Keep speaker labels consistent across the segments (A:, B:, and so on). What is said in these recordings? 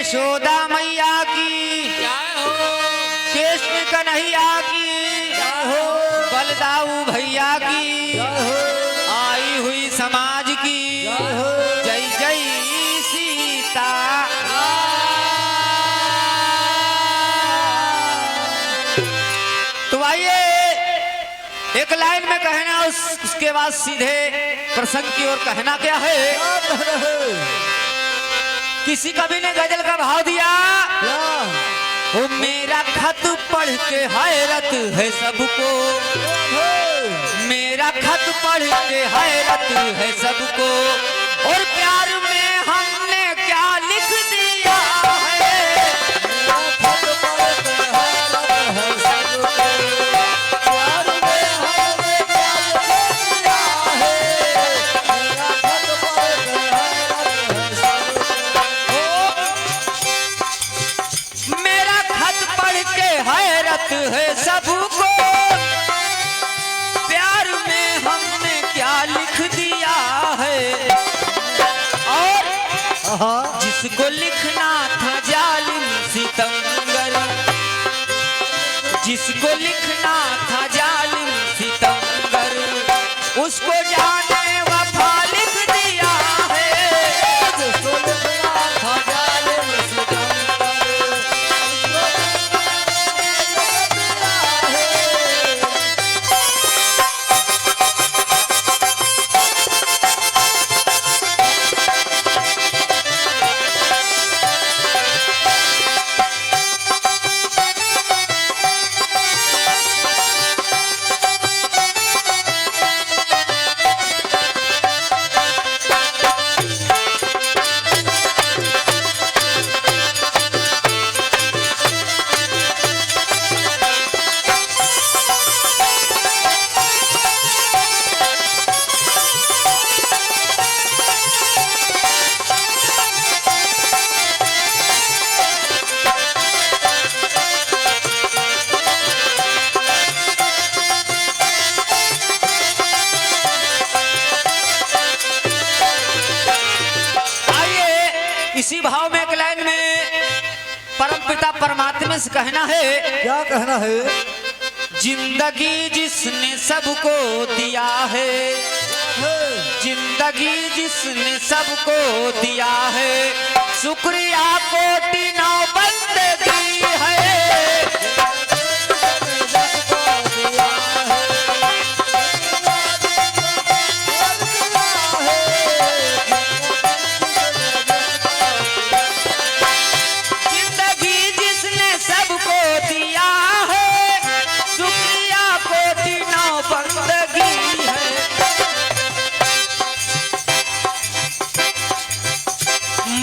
A: यशोदा मैया की, कृष्ण कन्हैया की, बलदाऊ भैया की, आई हुई समाज की, जय जय सीता। तो आइए एक लाइन में कहना, उसके बाद सीधे प्रसंग की ओर कहना क्या है। किसी कवि ने गजल का भाव दिया, वो मेरा खत पढ़ के हैरत है सबको, मेरा खत पढ़ के हैरत है सबको, और प्यार में हमने क्या लिख दिया है। हैरत है सबको, प्यार में हमने क्या लिख दिया है। और जिसको लिखना था जालिम सितमगर, जिसको लिखना था जालिम सितमगर, उसको जाने वफा लिख दिया है। जिसको लिखना था जालिम सितमगर, इसी भाव में एक लाइन में परमपिता परमात्मा से कहना है।
B: क्या कहना है।
A: जिंदगी जिसने सबको दिया है, जिंदगी जिसने सबको दिया है, शुक्रिया कोटि नौ बंदगी है।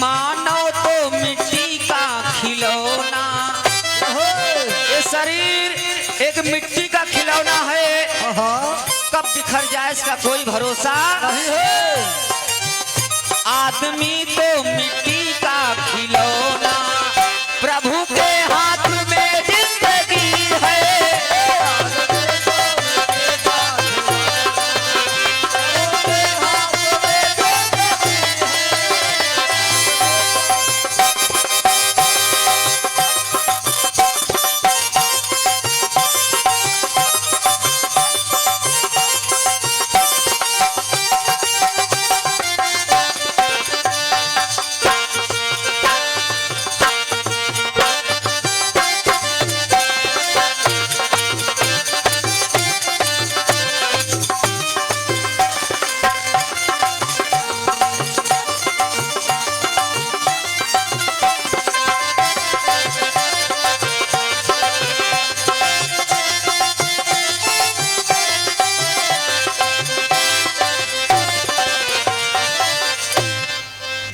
A: मानव तो मिट्टी का खिलौना, ये शरीर एक मिट्टी का खिलौना है, कब बिखर जाए इसका कोई भरोसा नहीं है। आदमी तो मिट्टी का खिलौना, प्रभु के हाथ में जिंदगी है।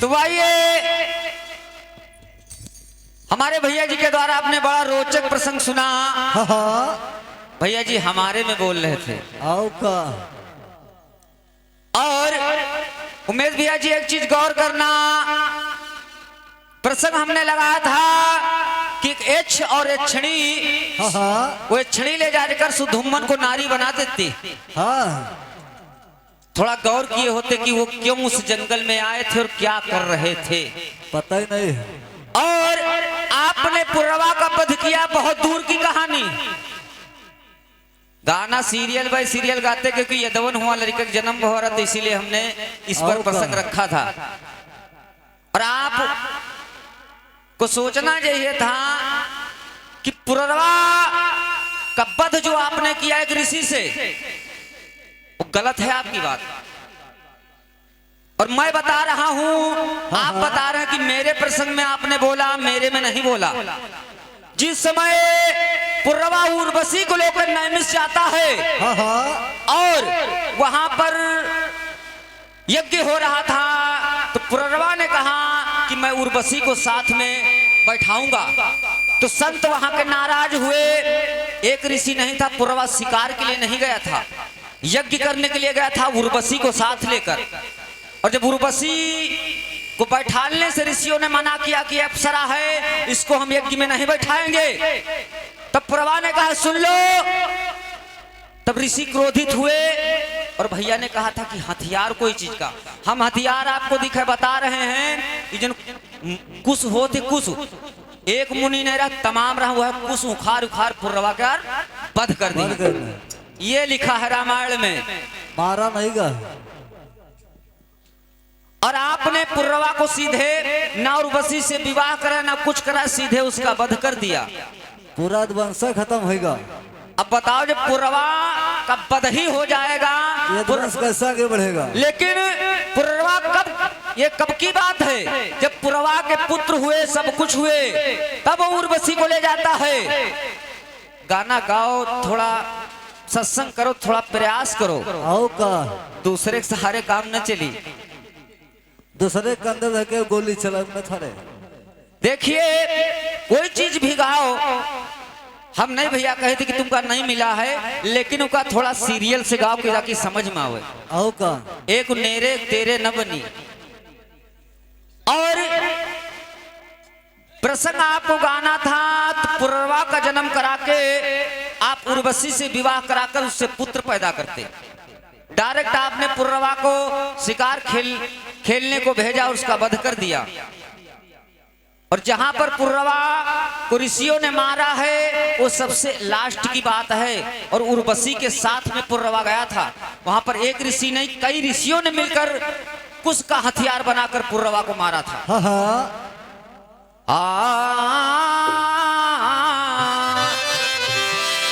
A: तो आइए हमारे भैया जी के द्वारा आपने बड़ा रोचक प्रसंग सुना। भैया जी हमारे में बोल रहे थे
B: आओ का।
A: और उमेश भैया जी एक चीज गौर करना, प्रसंग हमने लगाया था कि एच और एछणी, वो एछणी ले जाकर सुधुम्मन को नारी बना देती। थोड़ा गौर किए होते कि वो क्यों उस जंगल में आए थे और क्या कर रहे थे,
B: पता ही नहीं।
A: और पुरवा का वध किया, बहुत दूर की कहानी। गाना सीरियल बाय सीरियल गाते, क्योंकि यदवन हुआ लड़के का जन्म हो रहा था, इसीलिए हमने इस पर प्रसंग रखा था। और आप को सोचना चाहिए था कि पुरवा का वध जो आपने किया एक ऋषि से, वो गलत है आपकी बात। और मैं बता रहा हूं, आप बता रहे हैं कि मेरे प्रसंग में आपने बोला, मेरे में नहीं बोला। जिस समय पुरवा उर्वशी को लेकर नैमिष जाता है और वहां पर यज्ञ हो रहा था, तो पुरवा ने कहा कि मैं उर्वशी को साथ में बैठाऊंगा। तो संत वहां के नाराज हुए। एक ऋषि नहीं था, पुरवा शिकार के लिए नहीं गया था, यज्ञ करने के लिए गया था उर्वशी को साथ लेकर। और जब उर्वशी को बैठाने से ऋषियों ने मना किया कि अप्सरा है, इसको हम यज्ञ में नहीं बैठाएंगे, तब पुरवा ने कहा सुन लो। तब ऋषि क्रोधित हुए और भैया ने कहा था कि हथियार कोई चीज का, हम हथियार आपको दिखा बता रहे हैं कि जन कुछ होते कुछ एक मुनि ने रहा, तमाम रहा हुआ है कुछ उखाड़ उखाड़ पुरवा कर वध कर दिया। ये लिखा है रामायण में,
B: मारा नहीं गा।
A: और आपने पुरवा को सीधे ना उर्वशी से विवाह करा ना कुछ करा, सीधे उसका वध कर दिया,
B: पूरा वंश खत्म होगा।
A: अब बताओ जब पुरवा का वध ही हो जाएगा,
B: ये वंश कैसे आगे बढ़ेगा?
A: लेकिन पुरवा कब, ये कब की बात है, जब पुरवा के पुत्र हुए, सब कुछ हुए, तब उर्वशी को ले जाता है। गाना गाओ, थोड़ा सत्संग करो, थोड़ा प्रयास करो,
B: आओ का
A: दूसरे के सहारे काम न चली।
B: दूसरे के अंदर रह के गोली चला में थारे।
A: देखिए कोई चीज भी गाओ, हम नहीं भैया कहे थे कि तुमका नहीं मिला है, लेकिन उनका थोड़ा सीरियल से गाओ कि जाके समझ में आवे।
B: आओ का
A: एक नेरे तेरे न बनी। और प्रसंग आपको गाना था, तो पुरवा का जन्म करा के आप उर्वशी से विवाह कराकर उससे पुत्र पैदा करते। डायरेक्ट आपने पुरवा को शिकार खेलने को भेजा और उसका वध कर दिया। और जहां पर पुरवा को ऋषियों ने मारा है, वो सबसे लास्ट की बात है। और उर्वशी के साथ में पुरवा गया था, वहां पर एक ऋषि नहीं कई ऋषियों ने मिलकर कुश का हथियार बनाकर पुरवा को मारा था।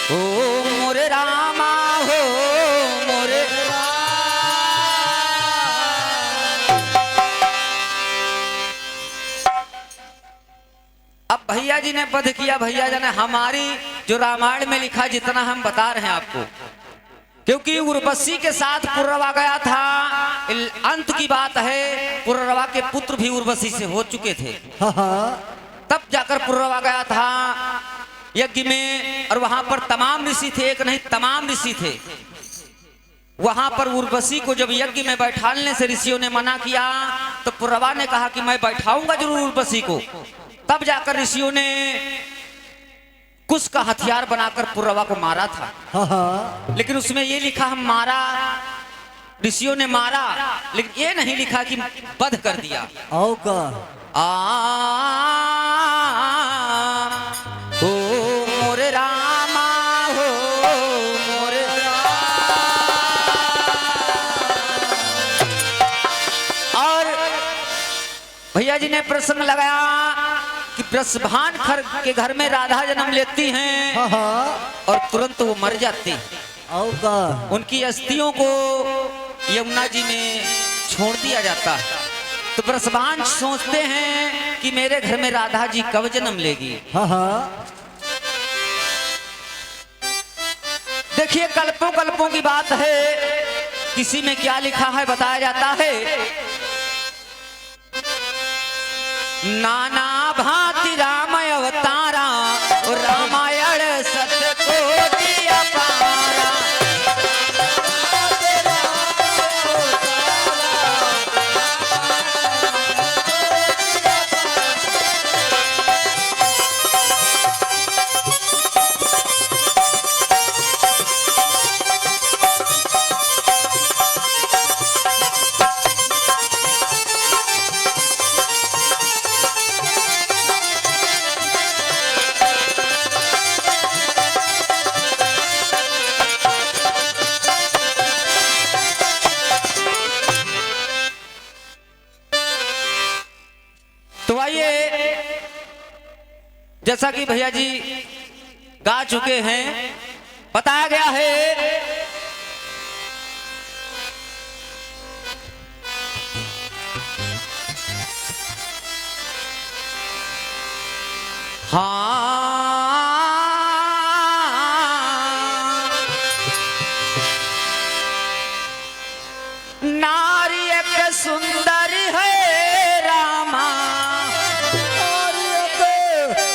A: ओ मोरे रामा हो मोरे अब भैया जी ने वध किया। भैया जी ने हमारी जो रामायण में लिखा जितना हम बता रहे हैं आपको, क्योंकि उर्वशी के साथ पुरवा गया था, अंत की बात है। पुरवा के पुत्र भी उर्वशी से हो चुके थे, तब जाकर पुरवा गया था यज्ञ में। और वहां पर तमाम ऋषि थे, एक नहीं तमाम ऋषि थे। वहां पर उर्वशी को जब यज्ञ में बैठाने से ऋषियों ने मना किया, तो पुरवा ने कहा कि मैं बैठाऊंगा जरूर उर्वशी को। तब जाकर ऋषियों ने कुश का हथियार बनाकर पुरवा को मारा था। लेकिन उसमें ये लिखा हम मारा, ऋषियों ने मारा, लेकिन ये नहीं लिखा कि वध कर दिया।
B: आओ का
A: ओ मोरे रामा हो मोरे और भैया जी ने प्रसंग लगाया कि वृषभान के घर में राधा जन्म लेती हैं और तुरंत वो मर जाती हैं।
B: आओ का
A: उनकी अस्थियों को यमुना जी में छोड़ दिया जाता है। तो वृषभान सोचते हैं कि मेरे घर में राधा जी कब जन्म लेगी। देखिए कल्पों कल्पों की बात है, किसी में क्या लिखा है बताया जाता है। नाना भांति राम अवतारा, रामायण सतकोटि अपारा। तो आइए, जैसा कि भैया जी गा चुके हैं, बताया गया है हाँ, नारी एक सुंदर है रामा,
B: नारी एक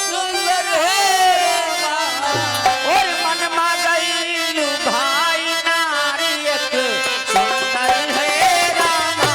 B: सुंदर है रामा,
A: और मन में गई भाई, नारी एक सुंदर है रामा।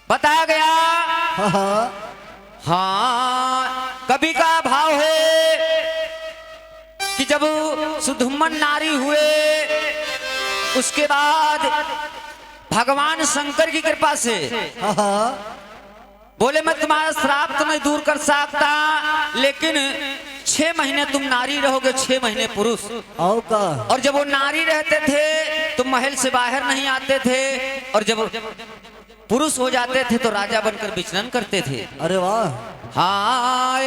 A: बताया गया
B: हाँ
A: हाँ, कवि का भाव है कि जब सुधुम्मन नारी हुए, उसके बाद भगवान शंकर की कृपा से
B: हाँ,
A: बोले मैं तुम्हारा श्राप तो नहीं दूर कर सकता, लेकिन 6 महीने तुम नारी रहोगे, 6 महीने पुरुष।
B: आओ का
A: और जब वो नारी रहते थे तो महल से बाहर नहीं आते थे, और जब पुरुष हो जाते थे तो राजा बनकर विचरण करते थे।
B: अरे वाह,
A: हाँ,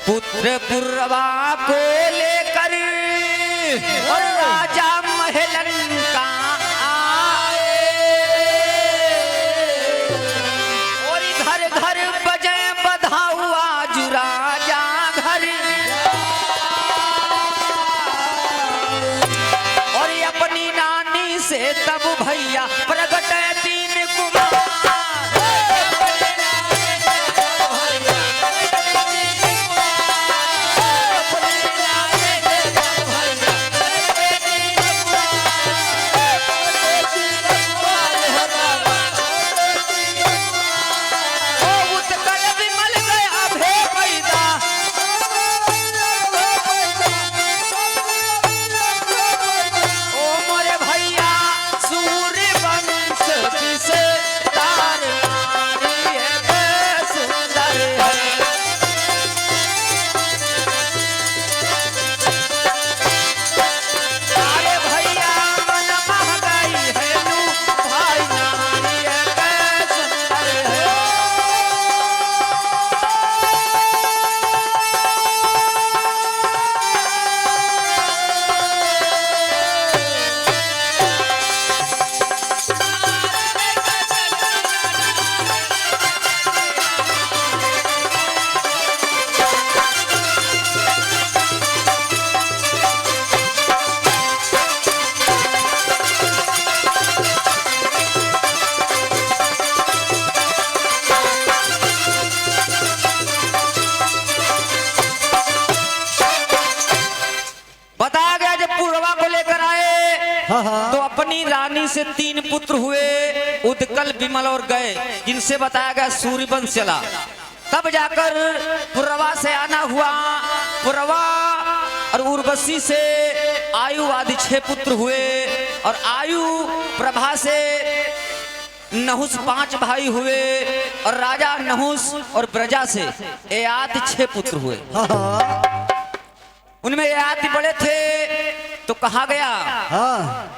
A: पुत्र पुरवा को लेकर और राजा महलन का आए, और घर घर बजे बधाऊ आज राजा घर, और अपनी नानी से तब भैया प्रगट तीन कुमार।
B: हाँ।
A: तो अपनी रानी से 3 पुत्र हुए, उदकल, विमल और गए, जिनसे बताया गया सूर्यवंश चला। तब जाकर पुरवा से आना हुआ, पुरवा और उर्वशी से आयु आदि 6 पुत्र हुए, और आयु प्रभा से नहुस 5 भाई हुए, और राजा नहुस और प्रजा से एयात 6 पुत्र हुए।
B: हाँ।
A: उनमें एयात बड़े थे तो कहा गया
B: हाँ।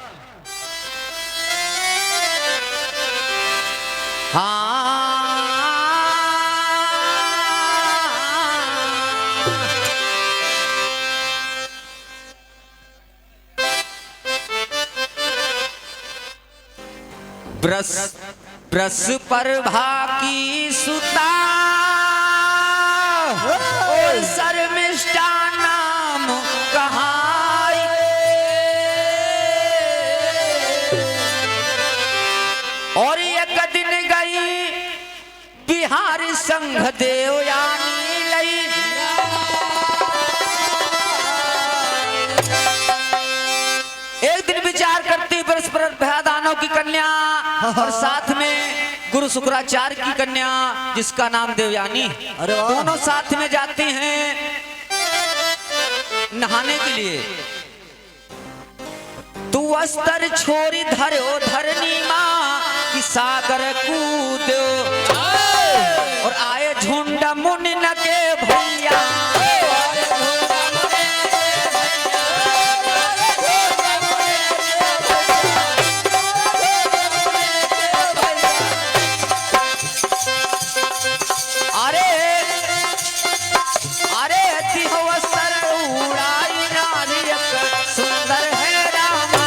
A: ब्रस पर भाकी सुता और शर्मिष्ठा नाम कहाई, और एक दिन गई बिहारी संघ देवयानी लई, दानव की कन्या और साथ में गुरु शुक्राचार्य की कन्या जिसका नाम देवयानी,
B: अरे वाह।
A: दोनों साथ में जाती हैं नहाने के लिए। तू अस्तर छोरी धरो धरनी माँ कि सागर कूदो और आए झुंड मुन के भैया। अरे अरे दिहो अस्तर उड़ाई नारी सुंदर है रामा।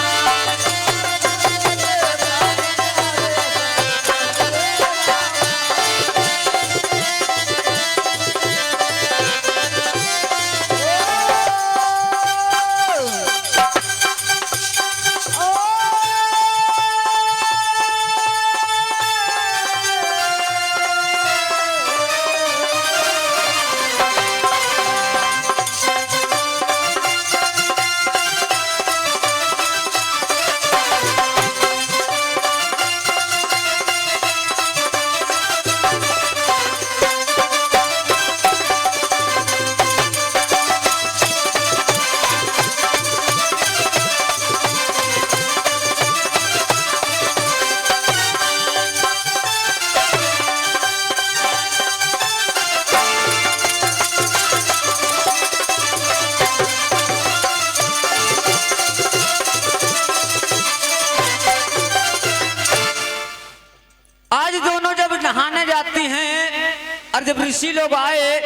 A: आज दोनों जब नहाने जाती हैं और जब ऋषि लोग आए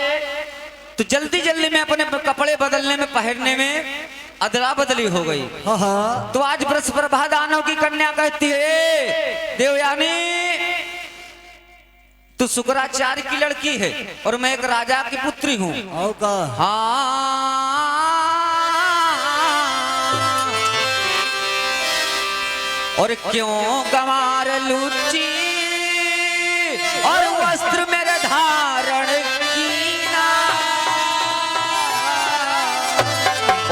A: तो जल्दी जल्दी में अपने कपड़े बदलने में पहनने में अदला बदली हो गई।
B: हाँ हाँ।
A: तो आज बृहस्पति दानव की कन्या कहती है देवयानी तू शुक्राचार्य की लड़की है और मैं एक राजा की पुत्री हूँ।
B: आओ का
A: हाँ और क्यों गंवार लुच्ची और वस्त्र मेरे धारण कीना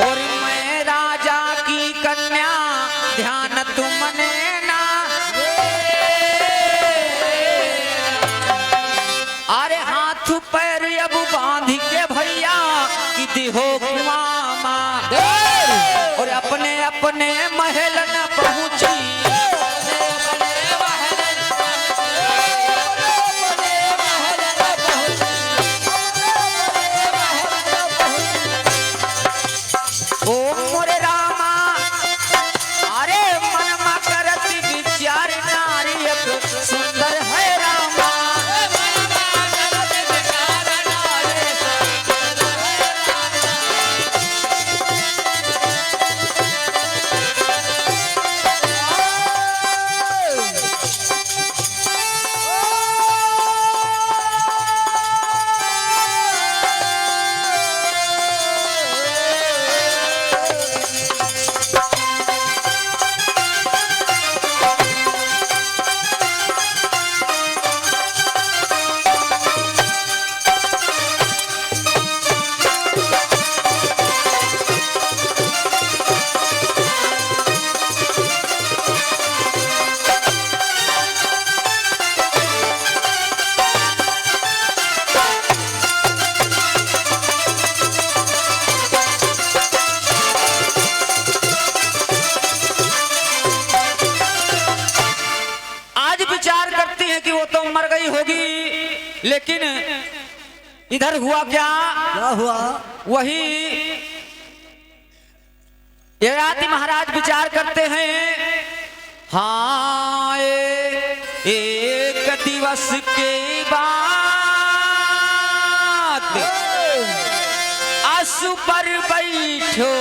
A: और मैं राजा की कन्या ध्यान तुमने ना। अरे हाथ पैर अब बांध के भैया कि दिहो कुआमा और अपने अपने महल न पहुंची। ओ मोरे रामा अरे मनमा करत विचार नारी एक सुंदर है रामा। लेकिन इधर हुआ क्या
B: हुआ?
A: वही ययाति महाराज विचार करते हैं। हाँ एक दिवस के बाद आंसू पर बैठो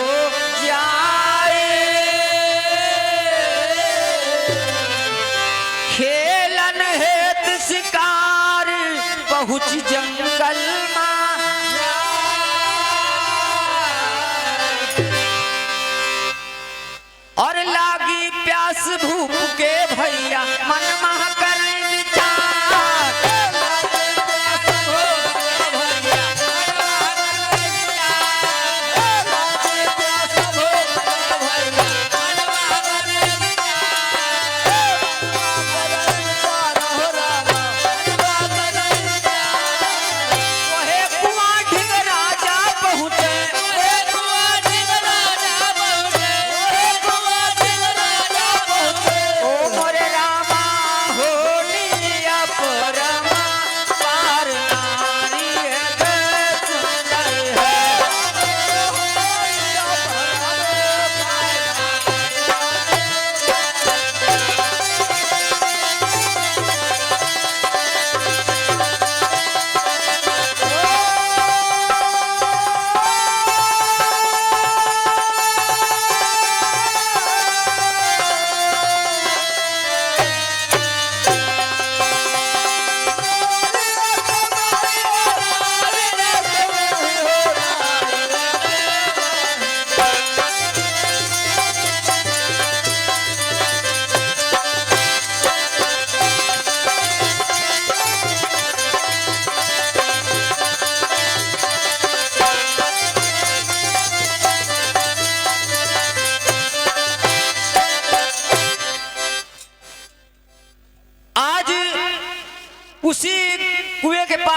A: जाए खेलन हेत शिकार पहुंच जंगल और लागी प्यास भूख के भैया मन मह करें विचार।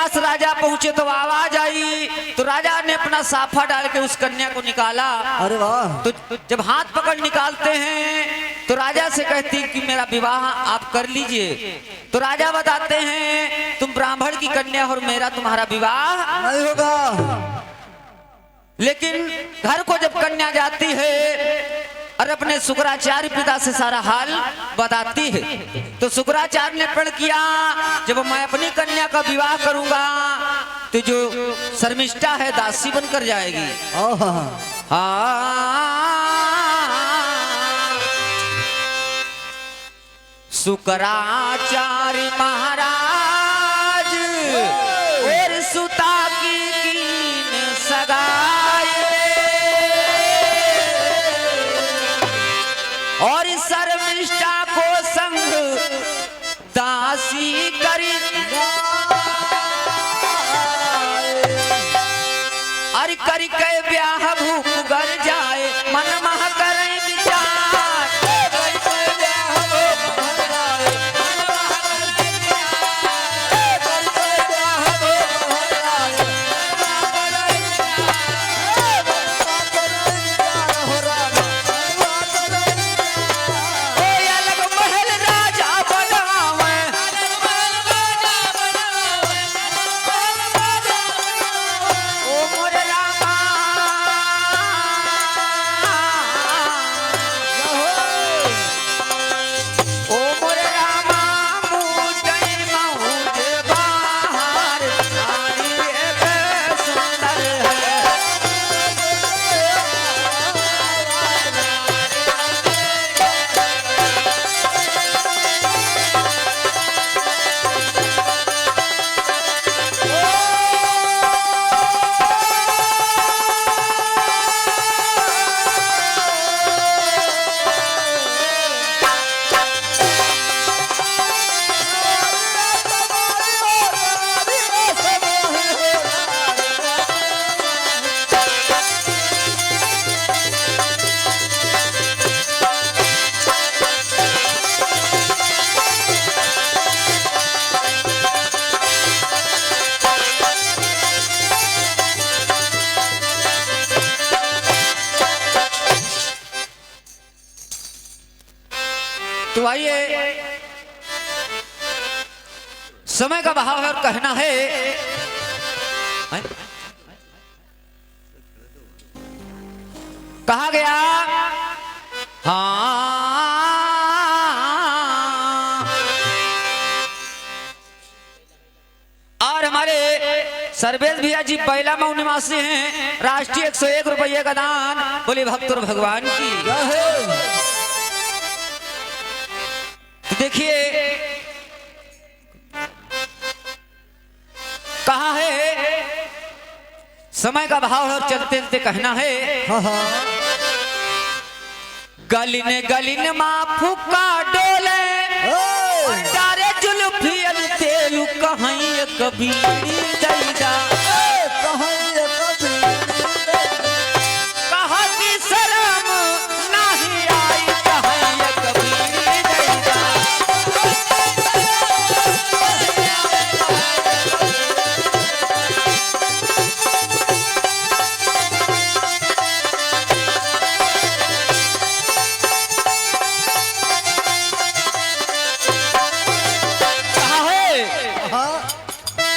A: पास राजा पहुंचे तो आवाज आई, तो राजा ने अपना साफा डाल के उस कन्या को निकाला।
B: अरे वाह।
A: तो जब हाथ पकड़ निकालते हैं तो राजा से कहती कि मेरा विवाह आप कर लीजिए। तो राजा बताते हैं तुम ब्राह्मण की कन्या और मेरा तुम्हारा विवाह
B: नहीं होगा।
A: लेकिन घर को जब कन्या जाती है और अपने शुक्राचार्य पिता से सारा हाल बताती है, तो शुक्राचार्य ने प्रण किया जब मैं अपनी कन्या का विवाह करूंगा तो जो शर्मिष्ठा है दासी बनकर जाएगी। शुक्राचार्य महाराज और सुता की कीन सगाए और शर्मिष्ठा को संग दासी करी अरे करी के ब्याह भूख गर जाए मन मह करे विचार। तो आइए समय का बहाव है और कहना है कहा गया हाँ और हमारे सर्वेश भैया जी पहला मऊ निवासी हैं। राष्ट्रीय 101 रुपये का दान। बोले भक्त और भगवान की। देखिए कहा है समय का भाव और चलते चलते कहना है गलिन गलिन माँ फुका डोले तारे जुल्फियन तेलु कहीं कभी दैदा कहा की शर्म नहीं आई कहीं कभी दैदा।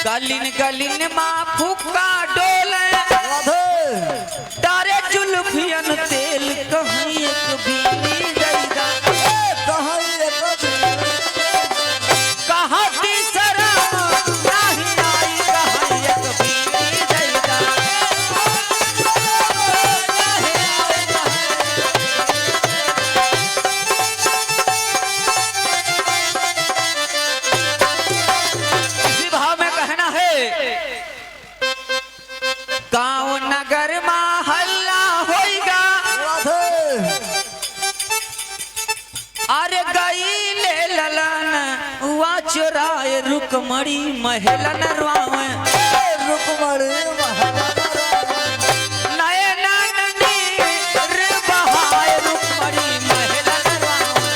A: गलिन गलिन माँ फुका डोले तारे जुल्फियन तेल कहीं एक बीनी दैदा कहाँ की शर्म नहीं आई कहीं एक बीनी दैदा। इसी भाव में कहना है गांव नगर में हल्ला होएगा अरे गई ले ललन हुआ चुराए रुकमणी महलन रुआवे नए नानी रे बहाए रुकमणी महलन रुआवे।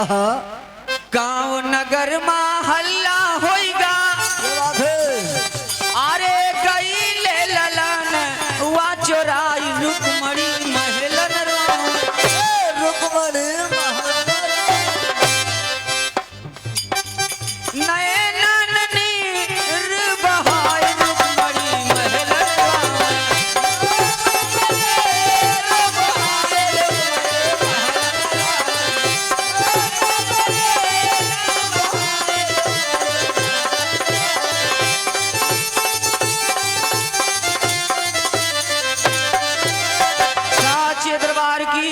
B: हाँ
A: गांव नगर में हल्ला होइगा
B: ये बात है।
A: अरे गई ले ललन वा चोराई रुकमणी महलन राम
B: रुक्मणी
A: नयनन नीर बहाय रुकमणी महलन राम साचे दरबार की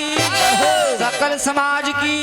A: सकल समाज की